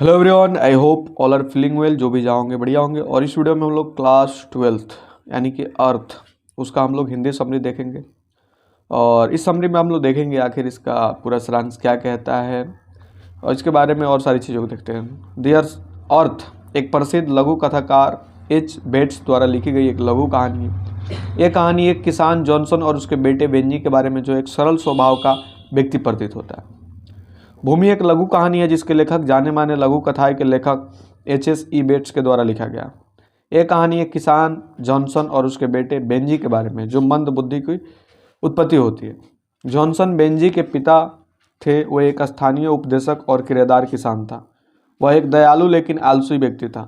Hello everyone, I hope all are feeling well. जो भी जाओगे बढ़िया होंगे। और इस वीडियो में हम लोग क्लास 12th यानी कि अर्थ उसका हम लोग हिंदी समरी देखेंगे। और इस समरी में हम लोग देखेंगे आखिर इसका पूरा सारांश क्या कहता है और इसके बारे में और सारी चीज़ों को देखते हैं। डियर अर्थ एक प्रसिद्ध लघु कथाकार एच बेट्स द्वारा लिखी गई एक लघु कहानी है। यह कहानी एक किसान जॉनसन और उसके बेटे बेंजी के बारे में जो एक सरल स्वभाव का व्यक्ति प्रतीत होता है। भूमि एक लघु कहानी है जिसके लेखक जाने माने लघु कथाएं के लेखक H.S. बेट्स के द्वारा लिखा गया। यह कहानी एक किसान जॉनसन और उसके बेटे बेंजी के बारे में जो मंद बुद्धि की उत्पत्ति होती है। जॉनसन बेंजी के पिता थे। वह एक स्थानीय उपदेशक और किराएदार किसान था। वह एक दयालु लेकिन आलसी व्यक्ति था।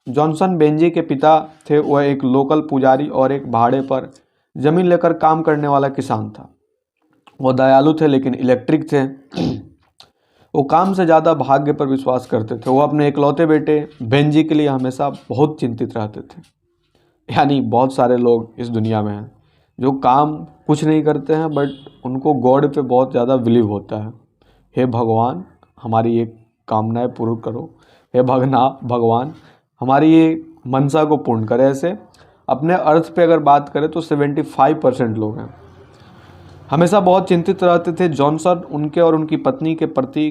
जॉनसन बेंजी के पिता थे। वह एक लोकल पुजारी और एक भाड़े पर जमीन लेकर काम करने वाला किसान था। वह दयालु थे लेकिन इलेक्ट्रिक थे। वो काम से ज़्यादा भाग्य पर विश्वास करते थे। वो अपने इकलौते बेटे बेंजी के लिए हमेशा बहुत चिंतित रहते थे। यानी बहुत सारे लोग इस दुनिया में हैं जो काम कुछ नहीं करते हैं बट उनको गॉड पे बहुत ज़्यादा बिलीव होता है। हे भगवान हमारी ये कामनाएं पूर्ण करो, हे भगवान हमारी ये मनसा को पूर्ण करे। ऐसे अपने अर्थ पे अगर बात करें तो 75% लोग हैं। हमेशा बहुत चिंतित रहते थे। जॉनसन उनके और उनकी पत्नी के प्रति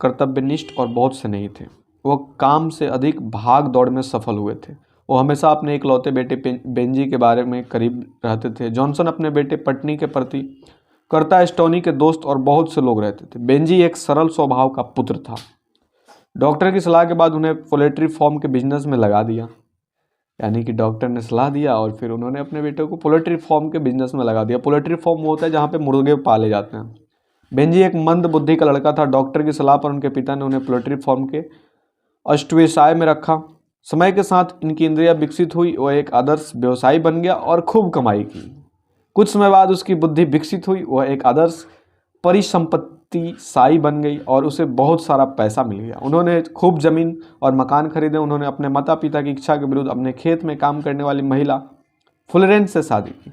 कर्तव्यनिष्ठ और बहुत स्नेही थे। वो काम से अधिक भाग दौड़ में सफल हुए थे। वो हमेशा अपने इकलौते बेटे बेंजी के बारे में करीब रहते थे। जॉनसन अपने बेटे पत्नी के प्रति कर्ता स्टोनी के दोस्त और बहुत से लोग रहते थे। बेंजी एक सरल स्वभाव का पुत्र था। डॉक्टर की सलाह के बाद उन्हें पोल्ट्री फार्म के बिजनेस में लगा दिया। यानी कि डॉक्टर ने सलाह दिया और फिर उन्होंने अपने बेटे को पोल्ट्री फार्म के बिजनेस में लगा दिया। पोल्ट्री फार्म वो होता है जहाँ पे मुर्गे पाले जाते हैं। बेंजी एक मंद बुद्धि का लड़का था। डॉक्टर की सलाह पर उनके पिता ने उन्हें पोल्ट्री फार्म के अष्टव्यवसाय में रखा। समय के साथ इनकी इंद्रियां विकसित हुई। वह एक आदर्श व्यवसायी बन गया और खूब कमाई की। कुछ समय बाद उसकी बुद्धि विकसित हुई। वह एक आदर्श परिसंपत्तिशाली बन गई और उसे बहुत सारा पैसा मिल गया। उन्होंने खूब जमीन और मकान खरीदे। उन्होंने अपने माता पिता की इच्छा के विरुद्ध अपने खेत में काम करने वाली महिला फ्लोरेंस से शादी की।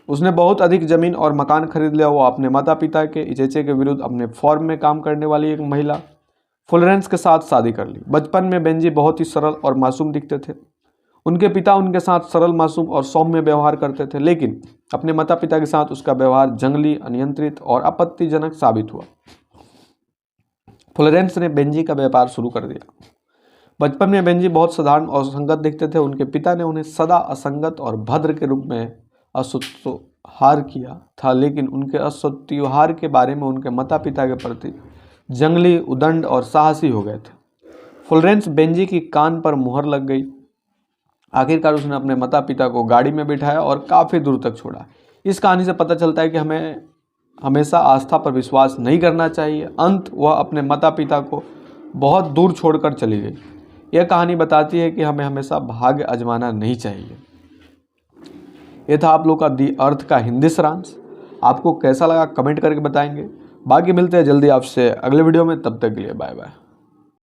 उसने बहुत अधिक जमीन और मकान खरीद लिया। वो अपने माता पिता के इच्छा के विरुद्ध अपने फॉर्म में काम करने वाली एक महिला फ्लोरेंस के साथ शादी कर ली। बचपन में बेंजी बहुत ही सरल और मासूम दिखते थे। उनके पिता उनके साथ सरल, मासूम और सौम्य व्यवहार करते थे, लेकिन अपने माता पिता के साथ उसका व्यवहार जंगली, अनियंत्रित और आपत्तिजनक साबित हुआ। फ्लोरेंस ने बेंजी का व्यापार शुरू कर दिया। बचपन में बेंजी बहुत साधारण और असंगत दिखते थे। उनके पिता ने उन्हें सदा असंगत और भद्र के रूप में अस्वीकार किया था, लेकिन उनके अस्वीकार के बारे में उनके माता पिता के प्रति जंगली, उदंड और साहसी हो गए थे। फ्लोरेंस बेंजी की कान पर मुहर लग गई। आखिरकार उसने अपने माता पिता को गाड़ी में बिठाया और काफ़ी दूर तक छोड़ा। इस कहानी से पता चलता है कि हमें हमेशा आस्था पर विश्वास नहीं करना चाहिए। अंत वह अपने माता पिता को बहुत दूर छोड़कर चली गई। यह कहानी बताती है कि हमें हमेशा भाग्य आजमाना नहीं चाहिए। यह था आप लोग का दी अर्थ का हिंदी सारांश। आपको कैसा लगा कमेंट करके बताएंगे। बाकी मिलते हैं जल्दी आपसे अगले वीडियो में। तब तक के लिए बाय बाय।